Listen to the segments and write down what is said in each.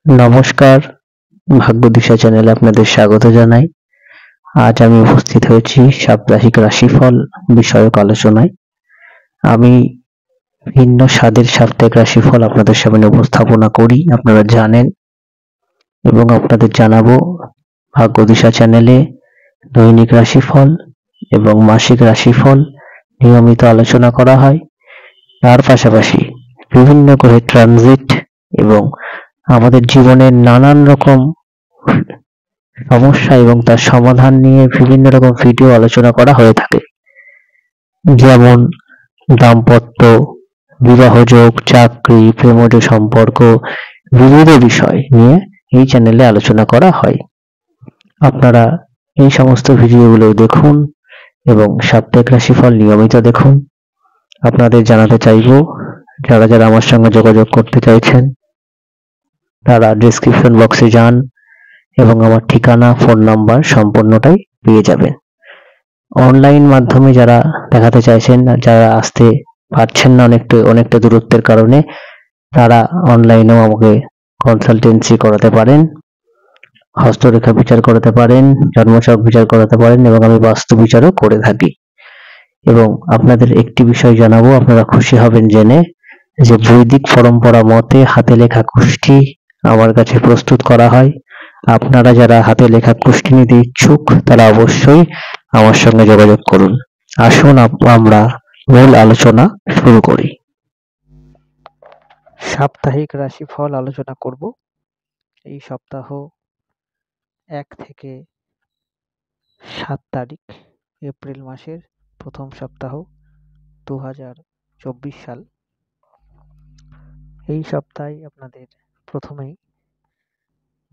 নমস্কার, ভাগ্যদিশা চ্যানেলে আপনাদের স্বাগত জানাই। আজ আমি উপস্থিত হয়েছি সাপ্তাহিক রাশিফল বিষয়ক আলোচনায়। আমি ভিন্ন স্বাদের সাপ্তাহিক রাশিফল আপনাদের সামনে উপস্থাপনা করি, আপনারা জানেন, এবং আপনাদের জানাবো ভাগ্যদিশা চ্যানেলে দৈনিক রাশিফল এবং মাসিক রাশিফল নিয়মিত আলোচনা করা হয়। তার পাশাপাশি বিভিন্ন গ্রহের ট্রানজিট এবং আমাদের জীবনের নানান রকম সমস্যা এবং তার সমাধান নিয়ে বিভিন্ন রকম ভিডিও আলোচনা করা হয়ে থাকে, যেমন দাম্পত্য, বিবাহযোগ, চাকরি, প্রেমজ সম্পর্ক, বিবিধ বিষয় নিয়ে এই চ্যানেলে আলোচনা করা হয়। আপনারা এই সমস্ত ভিডিওগুলো দেখুন এবং সাপ্তাহিক রাশিফল নিয়মিত দেখুন। আপনাদের জানাতে চাইবো, যারা যারা আমার সঙ্গে যোগাযোগ করতে চাইছেন তারা ডেসক্রিপশন বক্সে যান এবং আমার ঠিকানা, ফোন নাম্বার সম্পূর্ণটাই পেয়ে যাবেন। অনলাইন মাধ্যমে যারা দেখাতে চাইছেন, যারা আসতে পারছেন না অনেকটা দূরত্বের কারণে, তারা অনলাইনেও আমাকে কনসালটেন্সি করাতে পারেন, হস্তরেখা বিচার করাতে পারেন, জন্মছক বিচার করাতে পারেন এবং আমি বাস্তু বিচারও করে থাকি। এবং আপনাদের একটি বিষয় জানাবো, আপনারা খুশি হবেন জেনে যে বৈদিক পরম্পরা মতে হাতে লেখা কুষ্টি আমার কাছে প্রস্তুত করা হয়। আপনারা যারা হাতে লেখা কুষ্টি নিতে ইচ্ছুক তারা অবশ্যই আমার সঙ্গে যোগাযোগ করুন। আসুন আমরা মূল আলোচনা শুরু করি। সাপ্তাহিক রাশিফল আলোচনা করব। এই সপ্তাহ 1 থেকে 7 তারিখ, এপ্রিল মাসের প্রথম সপ্তাহ 2024 সাল। এই সপ্তাহে আপনাদের প্রথমেই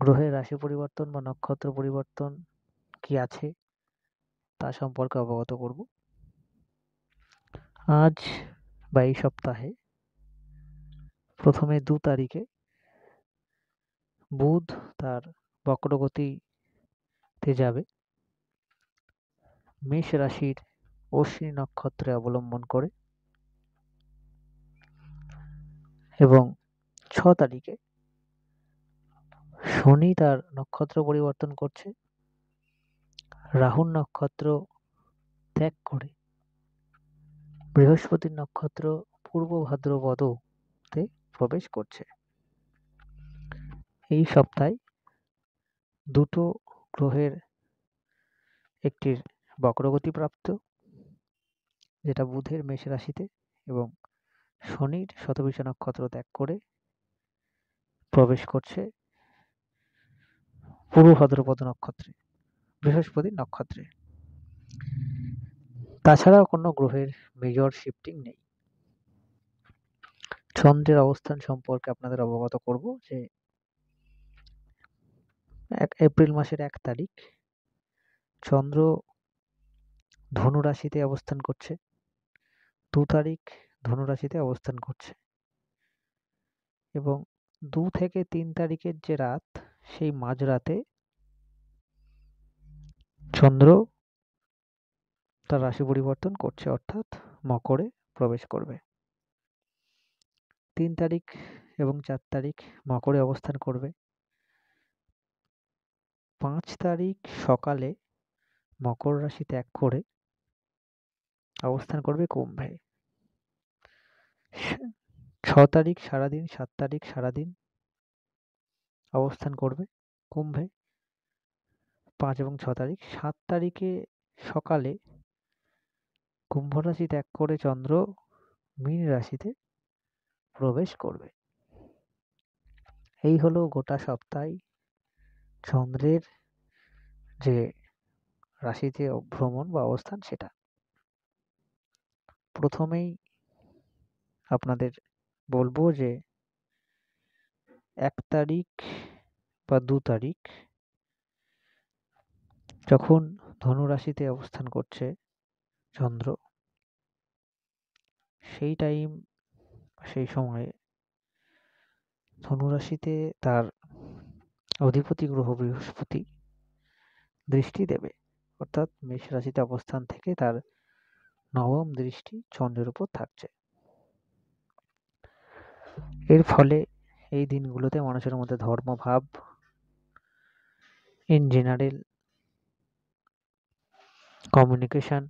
গ্রহের রাশি পরিবর্তন বা নক্ষত্র পরিবর্তন কি আছে তা সম্পর্কে অবগত করব। আজ বা এই সপ্তাহে প্রথমে 2 তারিখে বুধ তার বক্রগতিতে যাবে মেষ রাশির অশ্বিনী নক্ষত্রে অবলম্বন করে, এবং 6 তারিখে শনি তার নক্ষত্র পরিবর্তন করছে, রাহুর নক্ষত্র ত্যাগ করে বৃহস্পতির নক্ষত্র পূর্ব ভাদ্রপদতে প্রবেশ করছে। এই সপ্তাহে দুটো গ্রহের একটির বক্রগতি প্রাপ্ত, যেটা বুধের মেষ রাশিতে, এবং শনির শতভিষা নক্ষত্র ত্যাগ করে প্রবেশ করছে পূর্ব ভাদ্রপদ নক্ষত্রে, বৃহস্পতির নক্ষত্রে। তাছাড়াও কোনো গ্রহের মেজর শিফটিং নেই। চন্দ্রের অবস্থান সম্পর্কে আপনাদের অবগত করব যে এপ্রিল মাসের 1 তারিখ চন্দ্র ধনু রাশিতে অবস্থান করছে, 2 তারিখ ধনু রাশিতে অবস্থান করছে, এবং 2 থেকে 3 তারিখের যে রাত, সেই মাঝরাতে চন্দ্র তার রাশি পরিবর্তন করছে, অর্থাৎ মকরে প্রবেশ করবে। 3 তারিখ এবং 4 তারিখ মকরে অবস্থান করবে। 5 তারিখ সকালে মকর রাশি ত্যাগ করে অবস্থান করবে কুম্ভে। 6 তারিখ সারাদিন, 7 তারিখ সারাদিন অবস্থান করবে কুম্ভে। 5 এবং 6 তারিখ। 7 তারিখে সকালে কুম্ভ রাশি ত্যাগ করে চন্দ্র মীন রাশিতে প্রবেশ করবে। এই হলো গোটা সপ্তাহে চন্দ্রের যে রাশিতে ভ্রমণ বা অবস্থান সেটা। প্রথমেই আপনাদের বলবো যে 1 তারিখ বা 2 তারিখ যখন ধনু রাশিতে অবস্থান করছে চন্দ্র, সেই সময়ে ধনু রাশিতে তার অধিপতি গ্রহ বৃহস্পতি দৃষ্টি দেবে, অর্থাৎ মেষ রাশিতে অবস্থান থেকে তার নবম দৃষ্টি চন্দ্রের উপর থাকছে। এর ফলে এই দিনগুলোতে মানুষের মধ্যে ধর্মভাব, in general communication,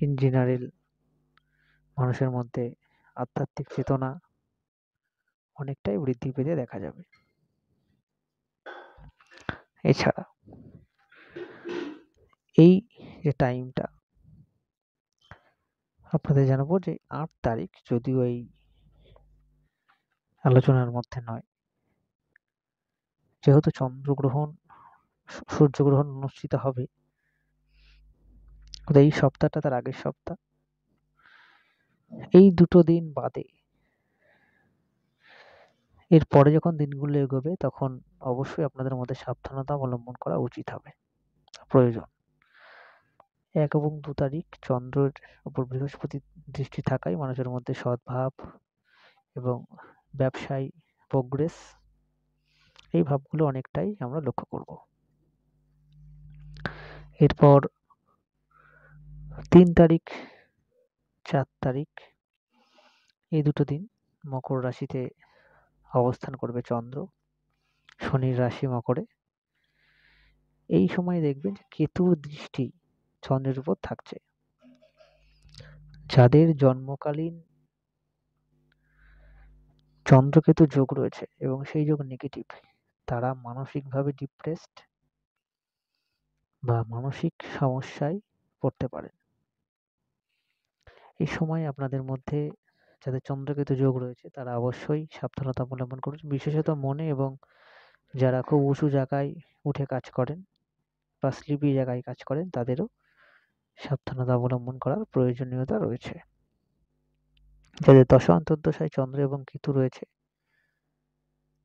in general মানুষের মধ্যে আধ্যাত্মিক চেতনা অনেকটাই বৃদ্ধি পেতে দেখা যাবে। এছাড়া এই যে টাইমটা আপনাদের জানাবো যে 8 তারিখ, যদিও এই আলোচনার মধ্যে নয়, যেহেতু চন্দ্রগ্রহণ সূর্যগ্রহণ অনুষ্ঠিত হবে, এই সপ্তাহটা তার আগের সপ্তাহ, এই দুটো দিন বাদে এরপরে যখন দিনগুলো এগোবে তখন অবশ্যই আপনাদের মধ্যে সাবধানতা অবলম্বন করা উচিত হবে, প্রয়োজন। 1 এবং 2 তারিখ চন্দ্রের উপর বৃহস্পতির দৃষ্টি থাকায় মানুষের মধ্যে সদ্ভাব এবং ব্যবসায় প্রোগ্রেস, এই ভাবগুলো অনেকটাই আমরা লক্ষ্য করব। এরপর 3 তারিখ 4 তারিখ এই দুটো দিন মকর রাশিতে অবস্থান করবে চন্দ্র, শনির রাশি মকরে। এই সময় দেখবেন যে কেতুর দৃষ্টি চন্দ্রের উপর থাকছে। যাদের জন্মকালীন চন্দ্রকেতু যোগ রয়েছে এবং সেই যোগ নেগেটিভ, তারা মানসিকভাবে ডিপ্রেসড বা মানসিক সমস্যায় পড়তে পারেন। এই সময় আপনাদের মধ্যে যাদের চন্দ্রকেতু যোগ রয়েছে তারা অবশ্যই সাবধানতা অবলম্বন করুন, বিশেষত মনে, এবং যারা খুব উঁচু জায়গায় উঠে কাজ করেন বা স্লিপি জায়গায় কাজ করেন তাদেরও সাবধানতা অবলম্বন করার প্রয়োজনীয়তা রয়েছে। যাদের দশা অন্তর্দশায় চন্দ্র এবং কেতু রয়েছে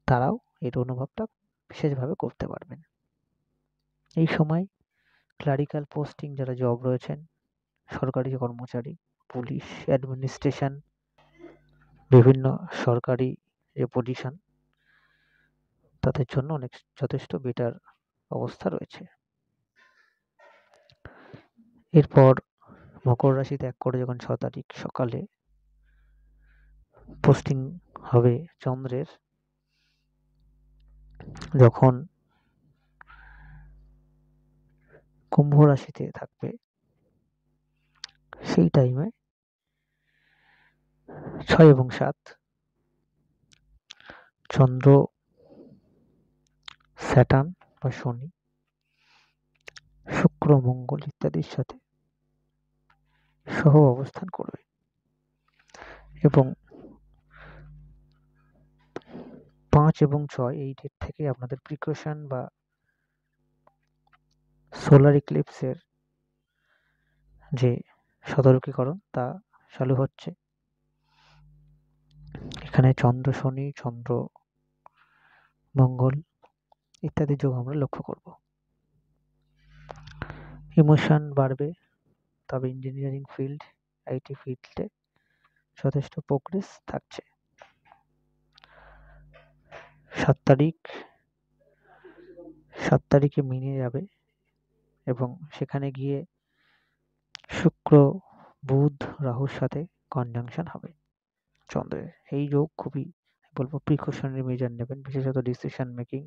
তারাও এর অনুভবটা বিশেষভাবে করতে পারবেন। এই সময় ক্লারিক্যাল পোস্টিং যারা জব রয়েছেন, সরকারি কর্মচারী, পুলিশ, অ্যাডমিনিস্ট্রেশন, বিভিন্ন সরকারি যে পজিশন, তাদের জন্য যথেষ্ট বেটার অবস্থা রয়েছে। এরপর মকর রাশি ত্যাগ করে যখন 6 তারিখ সকালে পোস্টিং হবে চন্দ্রের, যখন কুম্ভ রাশিতে থাকবে, সেই টাইমে 6 এবং 7 চন্দ্র, স্যাটার্ন বা শনি, শুক্র, মঙ্গল ইত্যাদির সাথে সহ অবস্থান করবে এবং 5 এবং 6 এই ডেট থেকে আপনাদের প্রিকশন বা সোলার ইক্লিপসের যে সতর্কীকরণ তা চালু হচ্ছে। এখানে চন্দ্র, শনি, চন্দ্র, মঙ্গল ইত্যাদি যোগ আমরা লক্ষ্য করব। ইমোশন বাড়বে, তবে ইঞ্জিনিয়ারিং ফিল্ড, আইটি ফিল্ডে যথেষ্ট প্রোগ্রেস থাকছে। 7 তারিখে মিনে যাবে এবং সেখানে গিয়ে শুক্র, বুধ, রাহুর সাথে কনজাংশন হবে চন্দ্রের। এই যোগ খুবই বলবো প্রিকশনারি মেজার নেবেন, বিশেষত ডিসিশন মেকিং,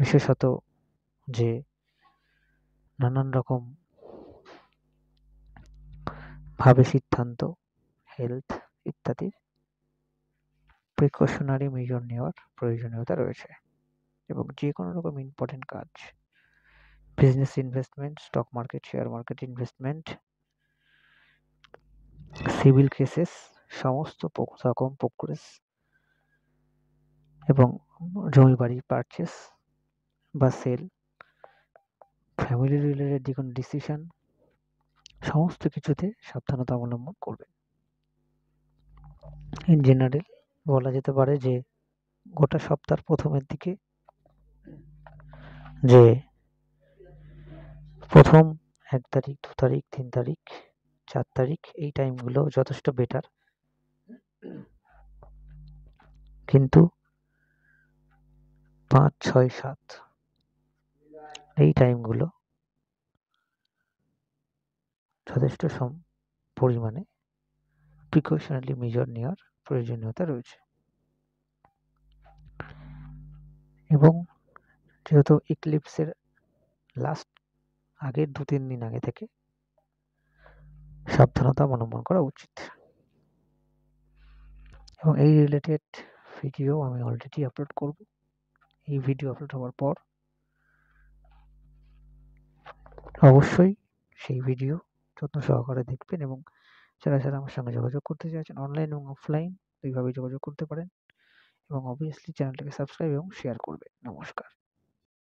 বিশেষত যে নানান রকম ভাবে সিদ্ধান্ত, হেলথ ইত্যাদির প্রিকশনারি মেজার নেওয়ার প্রয়োজনীয়তা রয়েছে। এবং যে কোনো রকম ইম্পর্টেন্ট কাজ, business investment, stock market, share market investment, civil cases, সমস্ত রকম প্রোগ্রেস এবং জমি বাড়ি পারচেস বা সেল, ফ্যামিলি রিলেটেড যে কোনো ডিসিশন, সমস্ত কিছুতে সাবধানতা অবলম্বন করবেন। ইন জেনারেল বলা যেতে পারে যে গোটা সপ্তাহের প্রথমের দিকে যে প্রথম 1 তারিখ, 2 তারিখ, 3 তারিখ, 4 তারিখ এই টাইমগুলো যথেষ্ট বেটার, কিন্তু 5, 6, 7 এই টাইমগুলো যথেষ্ট পরিমাণে প্রিকশনারি মেজার নেওয়ার প্রয়োজনীয়তা রয়েছে। এবং যেহেতু ইক্লিপসের লাস্ট আগের 2-3 দিন আগে থেকে সাবধানতা অবলম্বন করা উচিত। এবং এই রিলেটেড ভিডিও আমি অলরেডি আপলোড করব। এই ভিডিও আপলোড হওয়ার পর অবশ্যই সেই ভিডিও যত্ন সহকারে দেখবেন এবং যারা আমার সঙ্গে যোগাযোগ করতে চাইছেন অনলাইন এবং অফলাইন দুইভাবে যোগাযোগ করতে পারেন এবং অবভিয়াসলি চ্যানেলটাকে সাবস্ক্রাইব এবং শেয়ার করবেন। নমস্কার।